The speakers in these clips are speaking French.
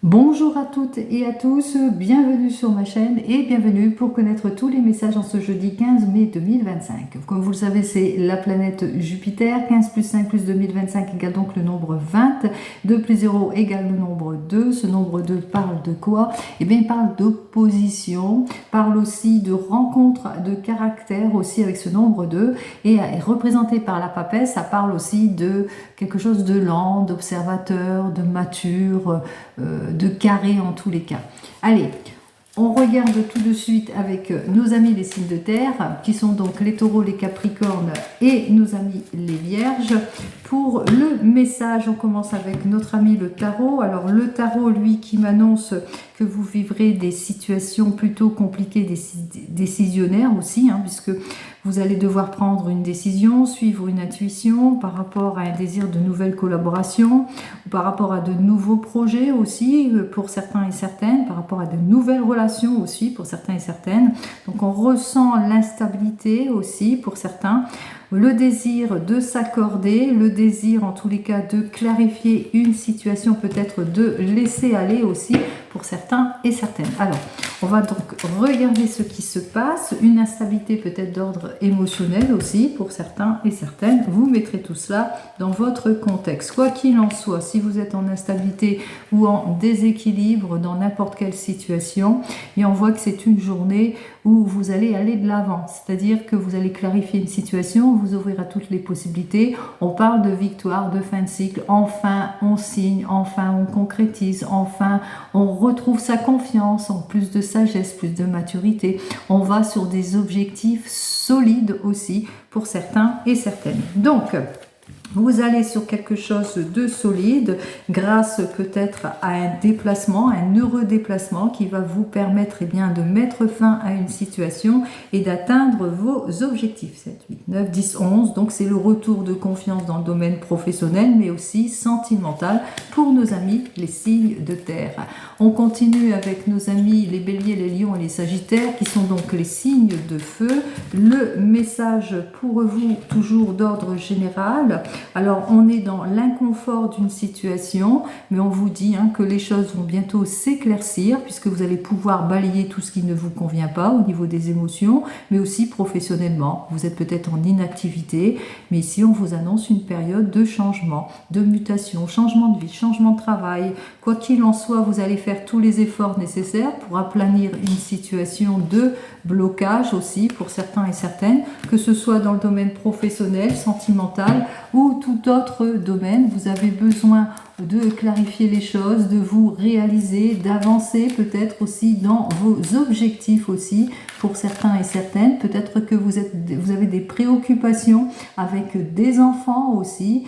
Bonjour à toutes et à tous, bienvenue sur ma chaîne et bienvenue pour connaître tous les messages en ce jeudi 15 mai 2025. Comme vous le savez, c'est la planète Jupiter, 15 plus 5 plus 2025 égale donc le nombre 20, 2 plus 0 égale le nombre 2, ce nombre 2 parle de quoi? Eh bien, il parle d'opposition, parle aussi de rencontre de caractère aussi avec ce nombre 2 et est représenté par la papesse, ça parle aussi de quelque chose de lent, d'observateur, de mature, de carré en tous les cas. Allez, on regarde tout de suite avec nos amis les signes de terre, qui sont donc les taureaux, les capricornes et nos amis les vierges. Pour le message, on commence avec notre ami le tarot. Alors le tarot, lui, qui m'annonce que vous vivrez des situations plutôt compliquées, décisionnaires aussi, puisque vous allez devoir prendre une décision, suivre une intuition par rapport à un désir de nouvelles collaborations, ou par rapport à de nouveaux projets aussi pour certains et certaines, par rapport à de nouvelles relations aussi pour certains et certaines. Donc on ressent l'instabilité aussi pour certains, le désir de s'accorder, le désir en tous les cas de clarifier une situation, peut-être de laisser aller aussi pour certains et certaines. Alors, on va donc regarder ce qui se passe, une instabilité peut-être d'ordre émotionnel aussi pour certains et certaines. Vous mettrez tout cela dans votre contexte. Quoi qu'il en soit, si vous êtes en instabilité ou en déséquilibre dans n'importe quelle situation, et on voit que c'est une journée où vous allez aller de l'avant, c'est-à-dire que vous allez clarifier une situation, vous ouvrir à toutes les possibilités. On parle de victoire, de fin de cycle, enfin on signe, enfin on concrétise, enfin on retrouve sa confiance, en plus de sagesse, plus de maturité. On va sur des objectifs solides aussi pour certains et certaines. Donc, vous allez sur quelque chose de solide grâce peut-être à un déplacement, un heureux déplacement qui va vous permettre de mettre fin à une situation et d'atteindre vos objectifs. 7, 8, 9, 10, 11. Donc c'est le retour de confiance dans le domaine professionnel mais aussi sentimental pour nos amis les signes de terre. On continue avec nos amis les béliers, les lions et les sagittaires qui sont donc les signes de feu. Le message pour vous toujours d'ordre général. Alors, on est dans l'inconfort d'une situation, mais on vous dit que les choses vont bientôt s'éclaircir puisque vous allez pouvoir balayer tout ce qui ne vous convient pas au niveau des émotions, mais aussi professionnellement. Vous êtes peut-être en inactivité, mais ici, on vous annonce une période de changement, de mutation, changement de vie, changement de travail. Quoi qu'il en soit, vous allez faire tous les efforts nécessaires pour aplanir une situation de blocage aussi pour certains et certaines, que ce soit dans le domaine professionnel, sentimental ou tout autre domaine. Vous avez besoin de clarifier les choses, de vous réaliser, d'avancer peut-être aussi dans vos objectifs aussi pour certains et certaines. Peut-être que vous avez des préoccupations avec des enfants aussi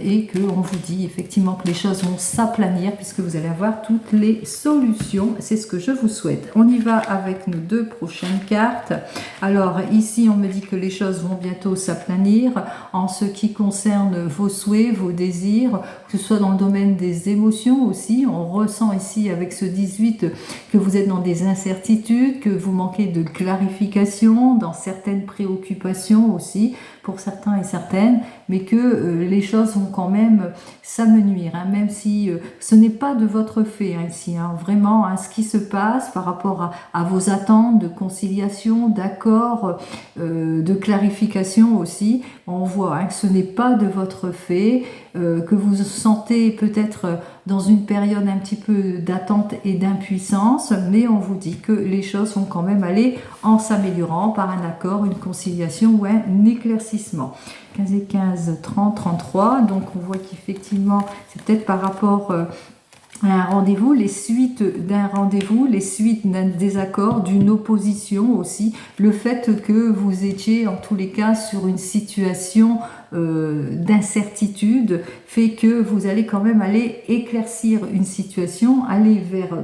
et qu'on vous dit effectivement que les choses vont s'aplanir puisque vous allez avoir toutes les solutions. C'est ce que je vous souhaite. On y va avec nos deux prochaines cartes. Alors ici, on me dit que les choses vont bientôt s'aplanir en ce qui concerne vos souhaits, vos désirs, que ce soit dans le domaine des émotions aussi. On ressent ici avec ce 18 que vous êtes dans des incertitudes, que vous manquez de clarification, dans certaines préoccupations aussi pour certains et certaines, mais que les choses vont quand même s'amenuire, même si ce n'est pas de votre fait ici, vraiment ce qui se passe par rapport à vos attentes de conciliation, d'accord, de clarification aussi. On voit que ce n'est pas de votre fait, que vous vous sentez peut-être dans une période un petit peu d'attente et d'impuissance, mais on vous dit que les choses vont quand même aller en s'améliorant par un accord, une conciliation ou un éclaircissement. 15 et 15, 30, 33, donc on voit qu'effectivement c'est peut-être par rapport à un rendez-vous, les suites d'un rendez-vous, les suites d'un désaccord, d'une opposition aussi, le fait que vous étiez en tous les cas sur une situation d'incertitude fait que vous allez quand même aller éclaircir une situation, aller vers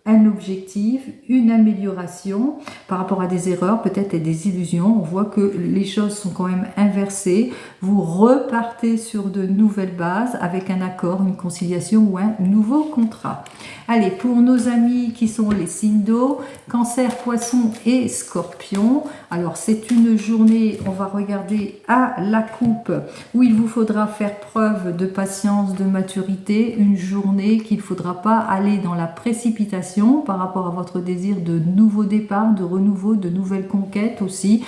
un objectif, une amélioration par rapport à des erreurs, peut-être et des illusions. On voit que les choses sont quand même inversées. Vous repartez sur de nouvelles bases avec un accord, une conciliation ou un nouveau contrat. Allez, pour nos amis qui sont les signes d'eau, Cancer, Poisson et Scorpion. Alors, c'est une journée, on va regarder à la coupe, où il vous faudra faire preuve de patience, de maturité. Une journée qu'il ne faudra pas aller dans la précipitation par rapport à votre désir de nouveau départ, de renouveau, de nouvelles conquêtes aussi.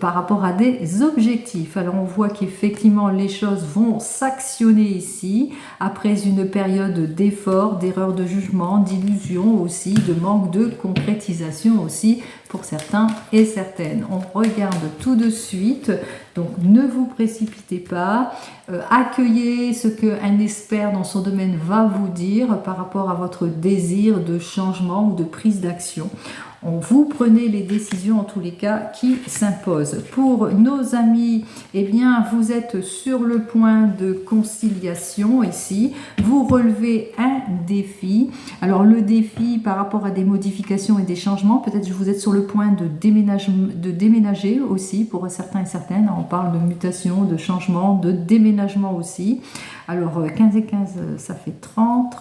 Par rapport à des objectifs. Alors on voit qu'effectivement les choses vont s'actionner ici après une période d'effort, d'erreur de jugement, d'illusion aussi, de manque de concrétisation aussi pour certains et certaines. On regarde tout de suite, donc ne vous précipitez pas, accueillez ce qu'un expert dans son domaine va vous dire par rapport à votre désir de changement ou de prise d'action. Vous prenez les décisions en tous les cas qui s'imposent. Pour nos amis, eh bien, vous êtes sur le point de conciliation ici. Vous relevez un défi. Alors le défi par rapport à des modifications et des changements, peut-être que vous êtes sur le point de déménager aussi pour certains et certaines. On parle de mutation, de changement, de déménagement aussi. Alors 15 et 15, ça fait 30.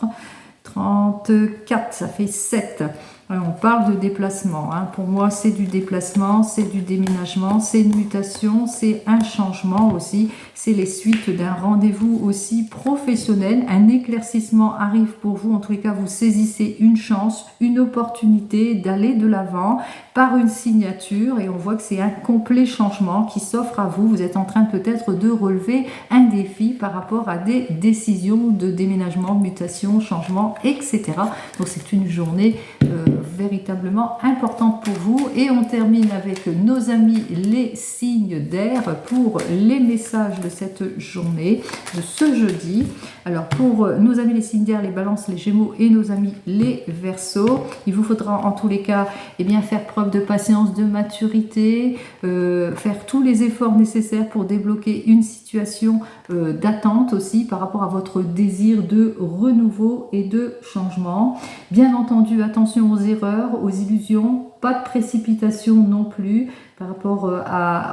34, ça fait 7. Alors, on parle de déplacement. Pour moi, c'est du déplacement, c'est du déménagement, c'est une mutation, c'est un changement aussi. C'est les suites d'un rendez-vous aussi professionnel. Un éclaircissement arrive pour vous. En tous les cas, vous saisissez une chance, une opportunité d'aller de l'avant par une signature. Et on voit que c'est un complet changement qui s'offre à vous. Vous êtes en train peut-être de relever un défi par rapport à des décisions de déménagement, mutation, changement, etc. Donc, c'est une journée véritablement importante pour vous. Et on termine avec nos amis les signes d'air pour les messages de cette journée, de ce jeudi. Alors pour nos amis les signes d'air, les balances, les gémeaux et nos amis les verseaux, il vous faudra en tous les cas faire preuve de patience, de maturité, faire tous les efforts nécessaires pour débloquer une situation d'attente aussi par rapport à votre désir de renouveau et de changement. Bien entendu, attention aux erreurs, aux illusions, pas de précipitation non plus par rapport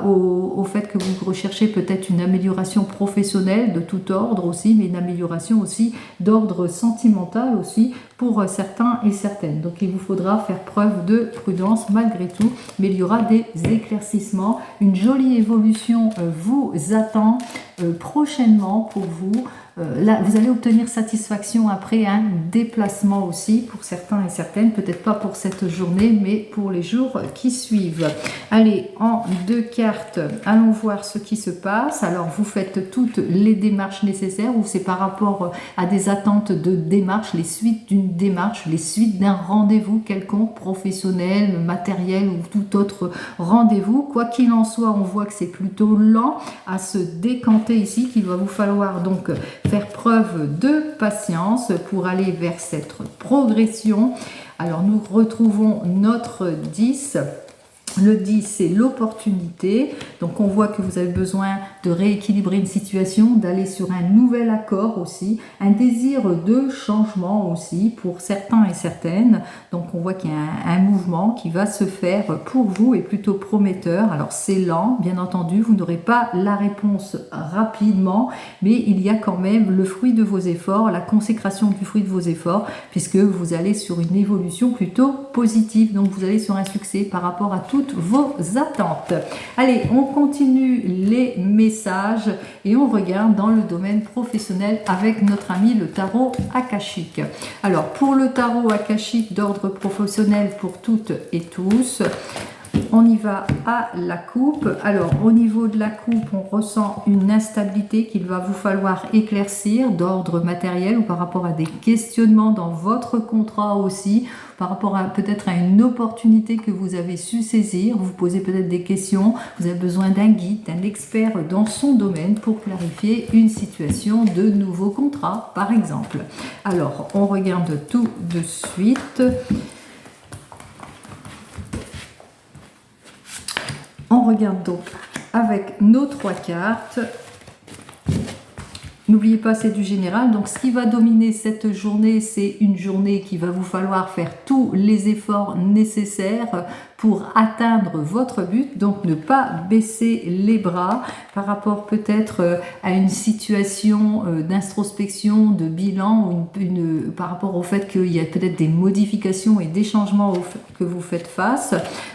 au fait que vous recherchez peut-être une amélioration professionnelle de tout ordre aussi, mais une amélioration aussi d'ordre sentimental aussi pour certains et certaines. Donc il vous faudra faire preuve de prudence malgré tout, mais il y aura des éclaircissements. Une jolie évolution vous attend prochainement pour vous. Là, vous allez obtenir satisfaction après un déplacement aussi pour certains et certaines, peut-être pas pour cette journée, mais pour les jours qui suivent. Allez, en 2 cartes, allons voir ce qui se passe. Alors, vous faites toutes les démarches nécessaires ou c'est par rapport à des attentes de démarche, les suites d'une démarche, les suites d'un rendez-vous quelconque, professionnel, matériel ou tout autre rendez-vous. Quoi qu'il en soit, on voit que c'est plutôt lent à se décanter ici, qu'il va vous falloir donc faire preuve de patience pour aller vers cette progression. Alors nous retrouvons notre 10. Le 10, c'est l'opportunité. Donc, on voit que vous avez besoin de rééquilibrer une situation, d'aller sur un nouvel accord aussi, un désir de changement aussi pour certains et certaines. Donc, on voit qu'il y a un mouvement qui va se faire pour vous et plutôt prometteur. Alors, c'est lent, bien entendu. Vous n'aurez pas la réponse rapidement, mais il y a quand même le fruit de vos efforts, la consécration du fruit de vos efforts, puisque vous allez sur une évolution plutôt positive. Donc, vous allez sur un succès par rapport à tout vos attentes. Allez, on continue les messages et on regarde dans le domaine professionnel avec notre ami le tarot akashique. Alors, pour le tarot akashique d'ordre professionnel pour toutes et tous, on y va à la coupe. Alors, au niveau de la coupe, on ressent une instabilité qu'il va vous falloir éclaircir d'ordre matériel ou par rapport à des questionnements dans votre contrat aussi, par rapport à peut-être à une opportunité que vous avez su saisir. Vous posez peut-être des questions, vous avez besoin d'un guide, d'un expert dans son domaine pour clarifier une situation de nouveau contrat, par exemple. Alors, on regarde tout de suite. On regarde donc avec nos 3 cartes. N'oubliez pas, c'est du général. Donc, ce qui va dominer cette journée, c'est une journée qui va vous falloir faire tous les efforts nécessaires pour atteindre votre but. Donc, ne pas baisser les bras par rapport peut-être à une situation d'introspection, de bilan, ou par rapport au fait qu'il y a peut-être des modifications et des changements que vous faites face.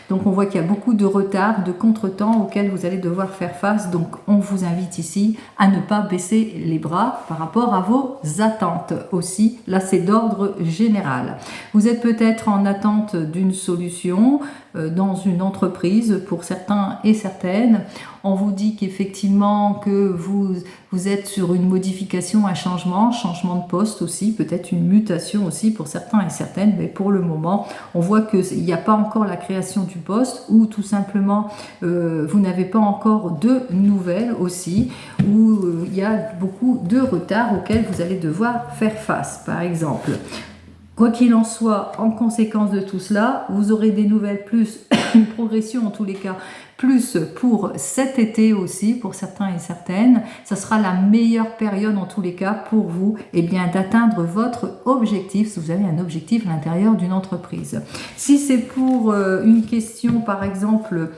Donc, on voit qu'il y a beaucoup de retard, de contretemps auxquels vous allez devoir faire face. Donc, on vous invite ici à ne pas baisser les bras par rapport à vos attentes aussi. Là, c'est d'ordre général. Vous êtes peut-être en attente d'une solution dans une entreprise pour certains et certaines. On vous dit qu'effectivement que vous êtes sur une modification, un changement de poste aussi, peut-être une mutation aussi pour certains et certaines, mais pour le moment, on voit qu'il n'y a pas encore la création du poste, ou tout simplement vous n'avez pas encore de nouvelles aussi, ou il y a beaucoup de retards auxquels vous allez devoir faire face, par exemple. Quoi qu'il en soit, en conséquence de tout cela, vous aurez des nouvelles plus, une progression en tous les cas, plus pour cet été aussi, pour certains et certaines. Ça sera la meilleure période en tous les cas pour vous d'atteindre votre objectif, si vous avez un objectif à l'intérieur d'une entreprise. Si c'est pour une question, par exemple,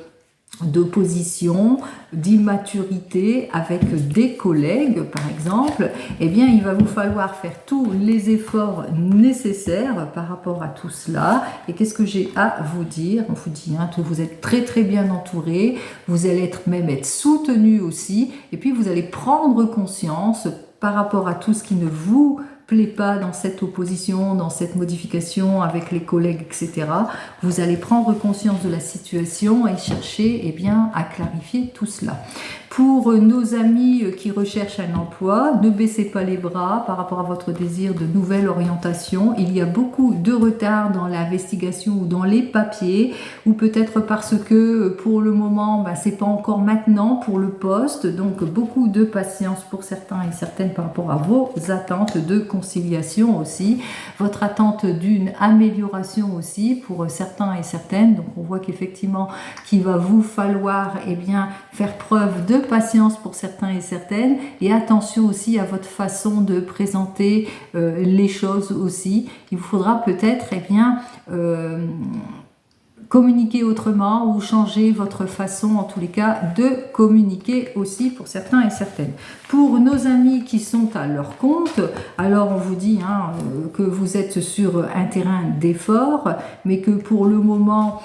d'opposition, d'immaturité avec des collègues par exemple, il va vous falloir faire tous les efforts nécessaires par rapport à tout cela. Et qu'est-ce que j'ai à vous dire? On vous dit que vous êtes très très bien entouré, vous allez même être soutenu aussi, et puis vous allez prendre conscience par rapport à tout ce qui ne vous plaît pas dans cette opposition, dans cette modification avec les collègues, etc. Vous allez prendre conscience de la situation et chercher à clarifier tout cela. Pour nos amis qui recherchent un emploi, ne baissez pas les bras par rapport à votre désir de nouvelle orientation. Il y a beaucoup de retard dans l'investigation ou dans les papiers, ou peut-être parce que pour le moment, c'est pas encore maintenant pour le poste. Donc beaucoup de patience pour certains et certaines par rapport à vos attentes de conciliation aussi, votre attente d'une amélioration aussi pour certains et certaines. Donc on voit qu'effectivement qu'il va vous falloir faire preuve de patience pour certains et certaines, et attention aussi à votre façon de présenter les choses aussi. Il vous faudra peut-être communiquer autrement ou changer votre façon en tous les cas de communiquer aussi pour certains et certaines. Pour nos amis qui sont à leur compte, alors on vous dit que vous êtes sur un terrain d'effort, mais que pour le moment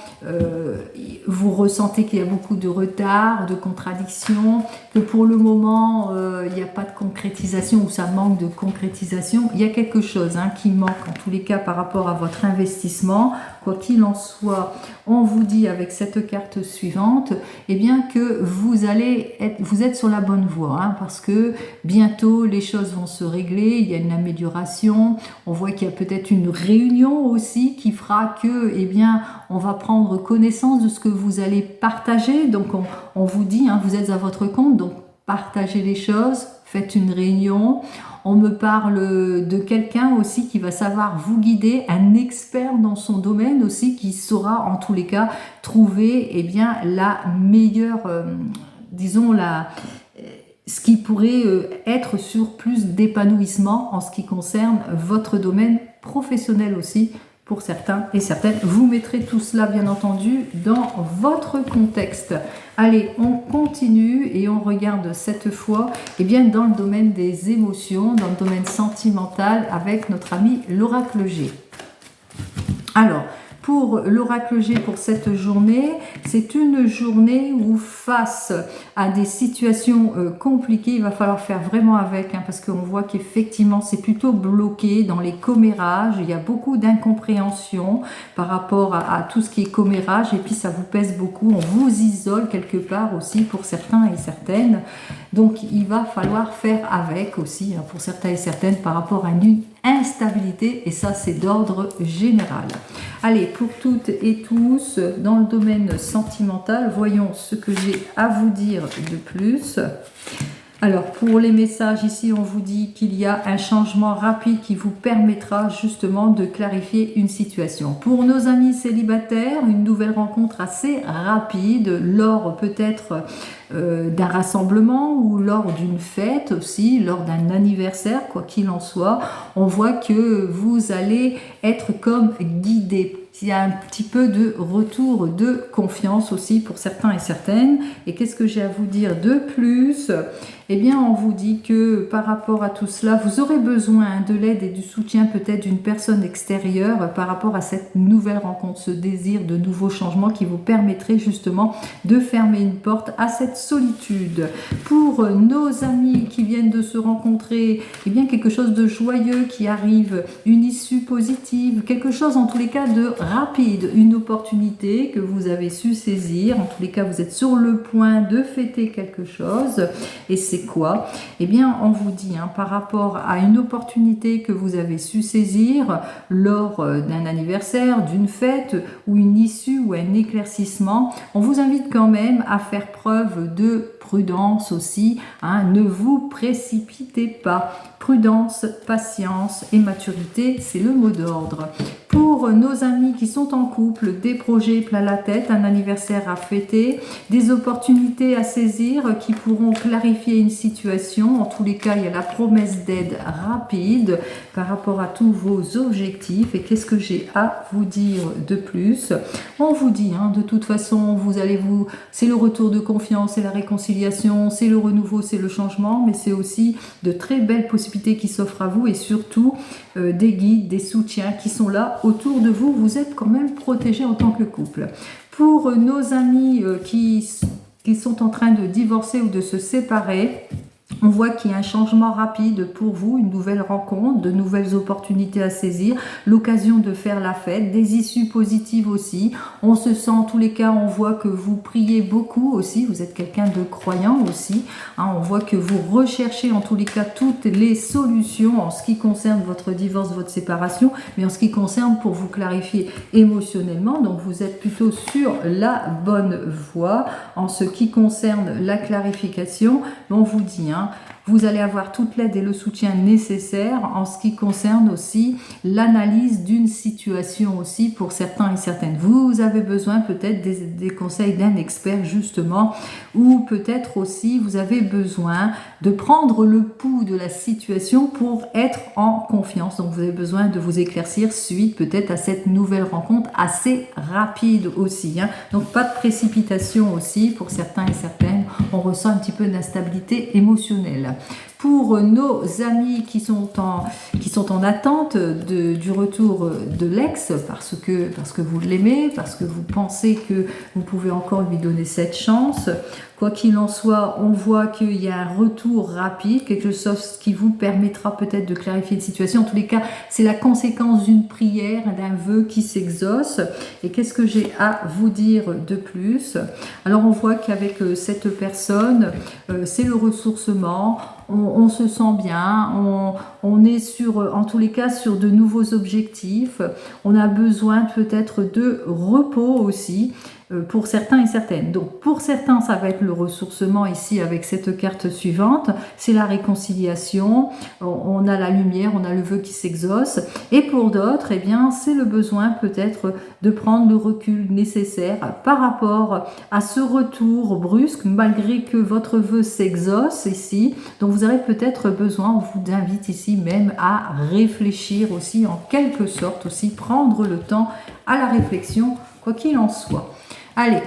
vous ressentez qu'il y a beaucoup de retard, de contradictions, que pour le moment il n'y a pas de concrétisation ou ça manque de concrétisation. Il y a quelque chose qui manque en tous les cas par rapport à votre investissement. Quoi qu'il en soit, on vous dit avec cette carte suivante que vous êtes sur la bonne voie, parce que bientôt les choses vont se régler, il y a une amélioration. On voit qu'il y a peut-être une réunion aussi qui fera que on va prendre connaissance de ce que vous allez partager. Donc on vous dit, vous êtes à votre compte, donc partagez les choses, faites une réunion. On me parle de quelqu'un aussi qui va savoir vous guider, un expert dans son domaine aussi, qui saura en tous les cas trouver la meilleure, ce qui pourrait être sur plus d'épanouissement en ce qui concerne votre domaine professionnel aussi. Pour certains et certaines, vous mettrez tout cela bien entendu dans votre contexte. Allez, on continue et on regarde cette fois dans le domaine des émotions, dans le domaine sentimental avec notre ami l'oracle G. Alors, pour l'oracle G pour cette journée, c'est une journée où face à des situations compliquées, il va falloir faire vraiment avec, parce qu'on voit qu'effectivement c'est plutôt bloqué dans les commérages, il y a beaucoup d'incompréhension par rapport à tout ce qui est commérage, et puis ça vous pèse beaucoup, on vous isole quelque part aussi pour certains et certaines. Donc il va falloir faire avec aussi pour certains et certaines par rapport à une instabilité, et ça c'est d'ordre général. Allez, pour toutes et tous, dans le domaine sentimental, voyons ce que j'ai à vous dire de plus. Alors, pour les messages, ici, on vous dit qu'il y a un changement rapide qui vous permettra justement de clarifier une situation. Pour nos amis célibataires, une nouvelle rencontre assez rapide lors peut-être d'un rassemblement ou lors d'une fête aussi, lors d'un anniversaire, quoi qu'il en soit. On voit que vous allez être comme guidé. Il y a un petit peu de retour de confiance aussi pour certains et certaines. Et qu'est-ce que j'ai à vous dire de plus? Eh bien, on vous dit que par rapport à tout cela, vous aurez besoin de l'aide et du soutien peut-être d'une personne extérieure par rapport à cette nouvelle rencontre, ce désir de nouveaux changements qui vous permettrait justement de fermer une porte à cette solitude. Pour nos amis qui viennent de se rencontrer, eh bien, quelque chose de joyeux qui arrive, une issue positive, quelque chose en tous les cas de rapide, une opportunité que vous avez su saisir. En tous les cas, vous êtes sur le point de fêter quelque chose. Et c'est quoi? Eh bien, on vous dit, par rapport à une opportunité que vous avez su saisir lors d'un anniversaire, d'une fête ou une issue ou un éclaircissement, on vous invite quand même à faire preuve de prudence aussi. Ne vous précipitez pas. Prudence, patience et maturité, c'est le mot d'ordre. Pour nos amis qui sont en couple, des projets plein la tête, un anniversaire à fêter, des opportunités à saisir qui pourront clarifier une situation. En tous les cas, il y a la promesse d'aide rapide par rapport à tous vos objectifs. Et qu'est-ce que j'ai à vous dire de plus? On vous dit, de toute façon, c'est le retour de confiance, c'est la réconciliation, c'est le renouveau, c'est le changement, mais c'est aussi de très belles possibilités qui s'offrent à vous et surtout des guides, des soutiens qui sont là autour de vous. Vous êtes quand même protégés en tant que couple. Pour nos amis qui sont en train de divorcer ou de se séparer, on voit qu'il y a un changement rapide pour vous, une nouvelle rencontre, de nouvelles opportunités à saisir, l'occasion de faire la fête, des issues positives aussi. On se sent, en tous les cas, on voit que vous priez beaucoup aussi, vous êtes quelqu'un de croyant aussi. On voit que vous recherchez en tous les cas toutes les solutions en ce qui concerne votre divorce, votre séparation, mais en ce qui concerne pour vous clarifier émotionnellement. Donc vous êtes plutôt sur la bonne voie en ce qui concerne la clarification. On vous dit, vous allez avoir toute l'aide et le soutien nécessaires en ce qui concerne aussi l'analyse d'une situation aussi pour certains et certaines. Vous avez besoin peut-être des conseils d'un expert justement, ou peut-être aussi vous avez besoin de prendre le pouls de la situation pour être en confiance. Donc vous avez besoin de vous éclaircir suite peut-être à cette nouvelle rencontre assez rapide aussi. Donc pas de précipitation aussi pour certains et certaines. On ressent un petit peu d'instabilité émotionnelle. Pour nos amis qui sont en attente du retour de l'ex, parce que vous l'aimez, parce que vous pensez que vous pouvez encore lui donner cette chance, quoi qu'il en soit, on voit qu'il y a un retour rapide, quelque chose qui vous permettra peut-être de clarifier une situation. En tous les cas, c'est la conséquence d'une prière, d'un vœu qui s'exauce. Et qu'est-ce que j'ai à vous dire de plus? Alors, on voit qu'avec cette personne, c'est le ressourcement. On se sent bien, on est en tous les cas sur de nouveaux objectifs, on a besoin peut-être de repos aussi pour certains et certaines. Donc pour certains, ça va être le ressourcement ici avec cette carte suivante, c'est la réconciliation, on a la lumière, on a le vœu qui s'exauce, et pour d'autres, eh bien, c'est le besoin peut-être de prendre le recul nécessaire par rapport à ce retour brusque, malgré que votre vœu s'exauce ici. Donc vous aurez peut-être besoin, on vous invite ici même à réfléchir aussi, en quelque sorte aussi, prendre le temps à la réflexion, quoi qu'il en soit. Allez,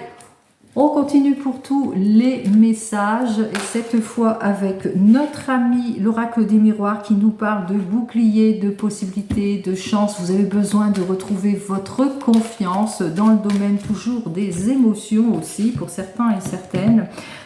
on continue pour tous les messages, et cette fois avec notre ami l'oracle des miroirs qui nous parle de bouclier, de possibilités, de chance. Vous avez besoin de retrouver votre confiance dans le domaine toujours des émotions aussi pour certains et certaines.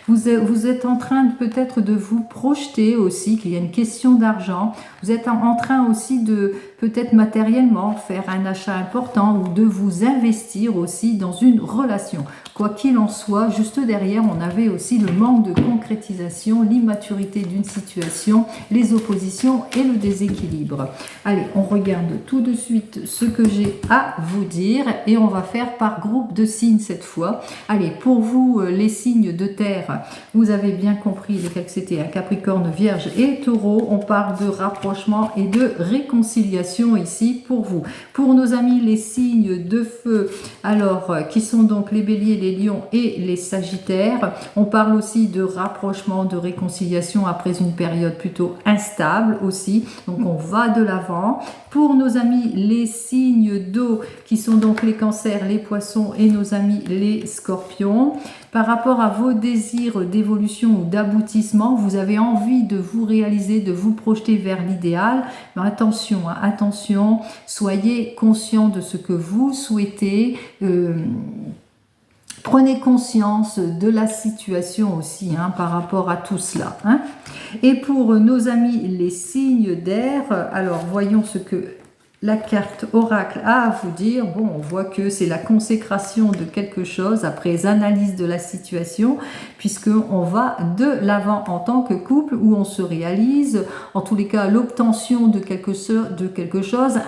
Vous êtes en train peut-être de vous projeter aussi, qu'il y a une question d'argent. Vous êtes en train aussi de peut-être matériellement faire un achat important ou de vous investir aussi dans une relation. Quoi qu'il en soit, juste derrière, on avait aussi le manque de concrétisation, l'immaturité d'une situation, les oppositions et le déséquilibre. Allez, on regarde tout de suite ce que j'ai à vous dire et on va faire par groupe de signes cette fois. Allez, pour vous, les signes de terre, Sagittaire. Vous avez bien compris lesquels c'était, un Capricorne, Vierge et Taureau. On parle de rapprochement et de réconciliation ici pour vous. Pour nos amis les signes de feu, alors qui sont donc les Béliers, les Lions et les Sagittaires, on parle aussi de rapprochement, de réconciliation après une période plutôt instable aussi. Donc on va de l'avant. Pour nos amis les signes d'eau, qui sont donc les Cancers, les Poissons et nos amis les Scorpions, par rapport à vos désirs d'évolution ou d'aboutissement, vous avez envie de vous réaliser, de vous projeter vers l'idéal. Mais attention, hein, attention, soyez conscient de ce que vous souhaitez. Prenez conscience de la situation aussi, hein, par rapport à tout cela. Hein. Et pour nos amis les signes d'air, alors voyons ce que la carte oracle a à vous dire. Bon, on voit que c'est la consécration de quelque chose après analyse de la situation, puisqu'on va de l'avant en tant que couple, où on se réalise, en tous les cas l'obtention de quelque chose,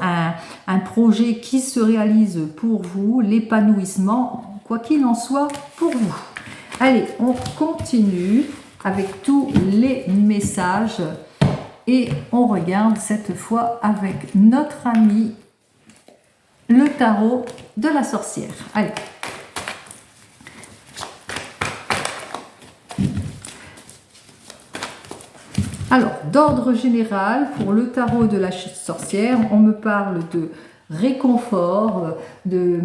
un projet qui se réalise pour vous, l'épanouissement, quoi qu'il en soit pour vous. Allez, on continue avec tous les messages et on regarde cette fois avec notre ami le tarot de la sorcière. Allez. Alors, d'ordre général, pour le tarot de la sorcière, on me parle de réconfort, de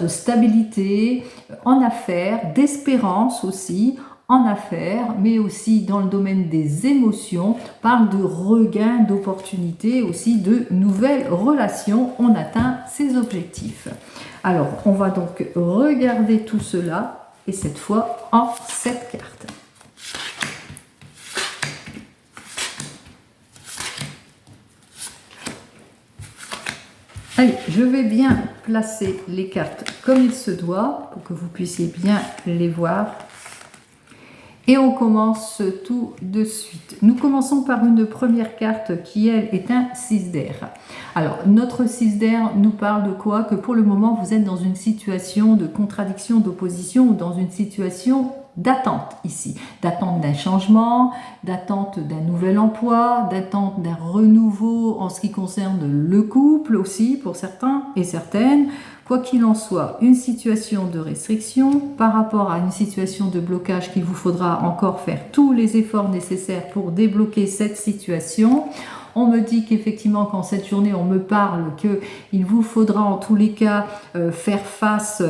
stabilité en affaires, d'espérance aussi en affaires, mais aussi dans le domaine des émotions. On parle de regain d'opportunités, aussi de nouvelles relations. On atteint ses objectifs. Alors, on va donc regarder tout cela, et cette fois en 7 cartes. Allez, je vais bien placer les cartes comme il se doit pour que vous puissiez bien les voir. Et on commence tout de suite. Nous commençons par une première carte qui, elle, est un 6 d'air. Alors, notre 6 d'air nous parle de quoi? Que pour le moment, vous êtes dans une situation de contradiction, d'opposition ou dans une situation d'attente ici. D'attente d'un changement, d'attente d'un nouvel emploi, d'attente d'un renouveau en ce qui concerne le couple aussi pour certains et certaines. Quoi qu'il en soit, une situation de restriction par rapport à une situation de blocage qu'il vous faudra encore faire tous les efforts nécessaires pour débloquer cette situation. On me dit qu'effectivement, quand cette journée, on me parle qu'il vous faudra en tous les cas faire face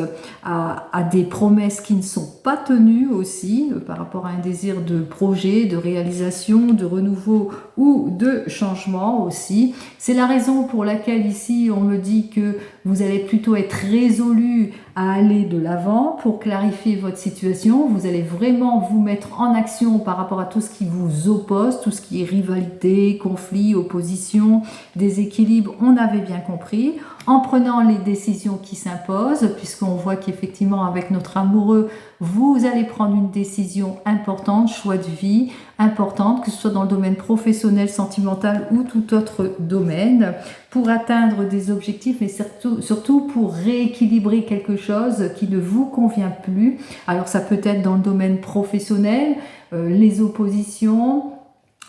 à des promesses qui ne sont pas tenues aussi, par rapport à un désir de projet, de réalisation, de renouveau ou de changement aussi. C'est la raison pour laquelle ici, on me dit que vous allez plutôt être résolu à aller de l'avant pour clarifier votre situation. Vous allez vraiment vous mettre en action par rapport à tout ce qui vous oppose, tout ce qui est rivalité, conflit, opposition, déséquilibre, on avait bien compris, en prenant les décisions qui s'imposent, puisqu'on voit qu'effectivement avec notre amoureux, vous allez prendre une décision importante, choix de vie importante, que ce soit dans le domaine professionnel, sentimental ou tout autre domaine, pour atteindre des objectifs, mais surtout pour rééquilibrer quelque chose qui ne vous convient plus. Alors ça peut être dans le domaine professionnel, les oppositions,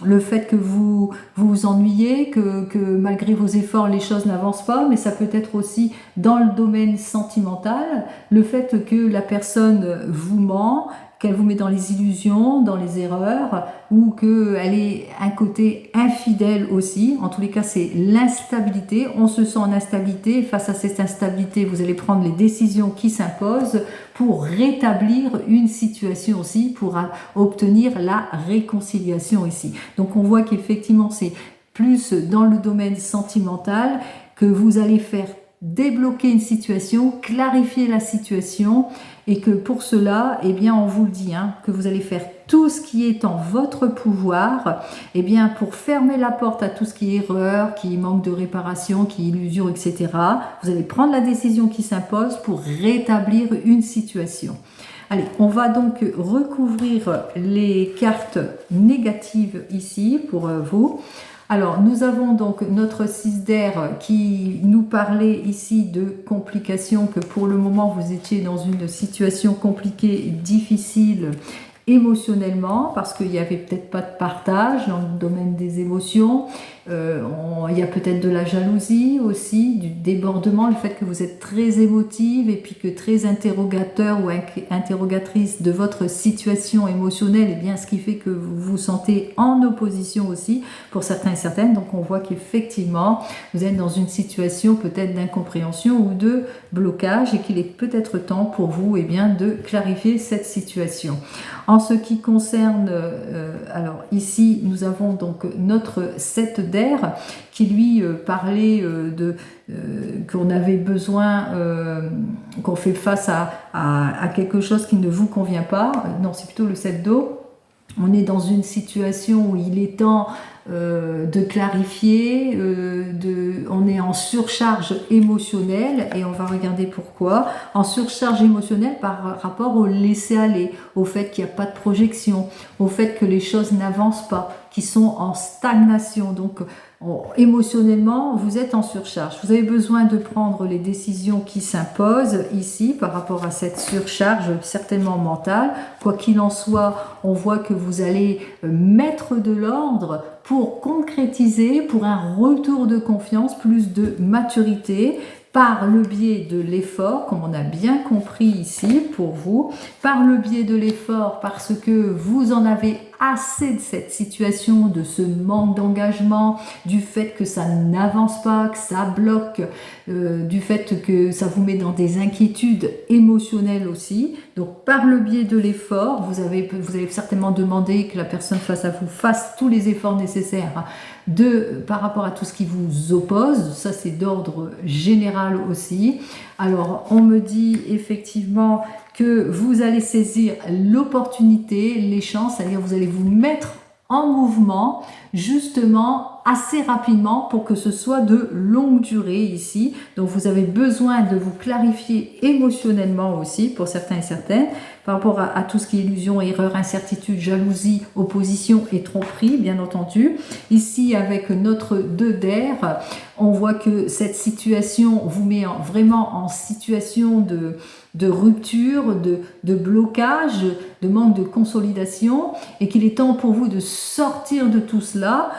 le fait que vous vous ennuyez, que malgré vos efforts, les choses n'avancent pas, mais ça peut être aussi dans le domaine sentimental, le fait que la personne vous ment, qu'elle vous met dans les illusions, dans les erreurs, ou qu'elle est un côté infidèle aussi. En tous les cas, c'est l'instabilité. On se sent en instabilité. Face à cette instabilité, vous allez prendre les décisions qui s'imposent pour rétablir une situation aussi, pour obtenir la réconciliation ici. Donc, on voit qu'effectivement, c'est plus dans le domaine sentimental que vous allez faire débloquer une situation, clarifier la situation, et que pour cela, eh bien, on vous le dit, hein, que vous allez faire tout ce qui est en votre pouvoir, eh bien, pour fermer la porte à tout ce qui est erreur, qui manque de réparation, qui est illusion, etc. Vous allez prendre la décision qui s'impose pour rétablir une situation. Allez, on va donc recouvrir les cartes négatives ici pour vous. Alors, nous avons donc notre 6 d'air qui nous parlait ici de complications, que pour le moment vous étiez dans une situation compliquée, difficile émotionnellement, parce qu'il n'y avait peut-être pas de partage dans le domaine des émotions. Il y a peut-être de la jalousie aussi, du débordement, le fait que vous êtes très émotive et puis que très interrogateur ou interrogatrice de votre situation émotionnelle, et bien ce qui fait que vous vous sentez en opposition aussi pour certains et certaines. Donc on voit qu'effectivement vous êtes dans une situation peut-être d'incompréhension ou de blocage et qu'il est peut-être temps pour vous bien de clarifier cette situation. En ce qui concerne, alors ici nous avons donc notre 7 d'air qui lui parlait qu'on avait besoin, qu'on fait face à quelque chose qui ne vous convient pas. Non, c'est plutôt le 7 d'eau. On est dans une situation où il est temps de clarifier, on est en surcharge émotionnelle et on va regarder pourquoi. En surcharge émotionnelle par rapport au laisser-aller, au fait qu'il n'y a pas de projection, au fait que les choses n'avancent pas, qui sont en stagnation. Donc émotionnellement, vous êtes en surcharge. Vous avez besoin de prendre les décisions qui s'imposent ici par rapport à cette surcharge certainement mentale. Quoi qu'il en soit, on voit que vous allez mettre de l'ordre pour concrétiser, pour un retour de confiance, plus de maturité, par le biais de l'effort, comme on a bien compris ici pour vous, par le biais de l'effort parce que vous en avez assez de cette situation, de ce manque d'engagement, du fait que ça n'avance pas, que ça bloque, du fait que ça vous met dans des inquiétudes émotionnelles aussi. Donc par le biais de l'effort, vous allez certainement demander que la personne face à vous fasse tous les efforts nécessaires par rapport à tout ce qui vous oppose. Ça c'est d'ordre général aussi. Alors on me dit effectivement que vous allez saisir l'opportunité, les chances, c'est-à-dire vous allez vous mettre en mouvement justement assez rapidement pour que ce soit de longue durée ici. Donc vous avez besoin de vous clarifier émotionnellement aussi pour certains et certaines par rapport à tout ce qui est illusion, erreur, incertitude, jalousie, opposition et tromperie, bien entendu. Ici, avec notre 2 d'air, on voit que cette situation vous met vraiment en situation de rupture, de blocage, de manque de consolidation, et qu'il est temps pour vous de sortir de tout cela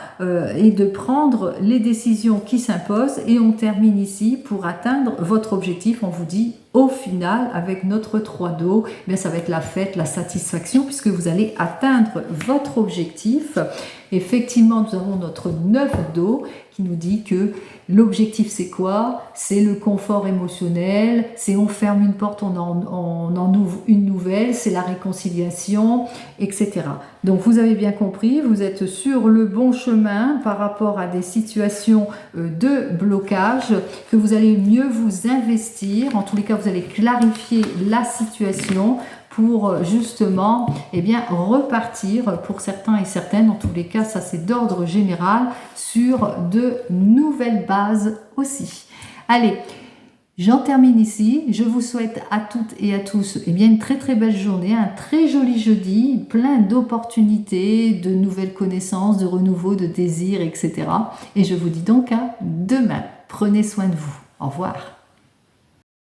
et de prendre les décisions qui s'imposent. Et on termine ici pour atteindre votre objectif. On vous dit au final, avec notre 3 d'eau, ça va être la fête, la satisfaction, puisque vous allez atteindre votre objectif. Effectivement, nous avons notre 9 d'eau qui nous dit que l'objectif c'est quoi? C'est le confort émotionnel, c'est on ferme une porte, on en ouvre une nouvelle, c'est la réconciliation, etc. Donc vous avez bien compris, vous êtes sur le bon chemin par rapport à des situations de blocage, que vous allez mieux vous investir, en tous les cas vous allez clarifier la situation pour justement repartir pour certains et certaines, en tous les cas ça c'est d'ordre général, sur de nouvelles bases aussi. Allez, j'en termine ici, je vous souhaite à toutes et à tous une très très belle journée, un très joli jeudi, plein d'opportunités, de nouvelles connaissances, de renouveau, de désirs, etc. Et je vous dis donc à demain, prenez soin de vous, au revoir.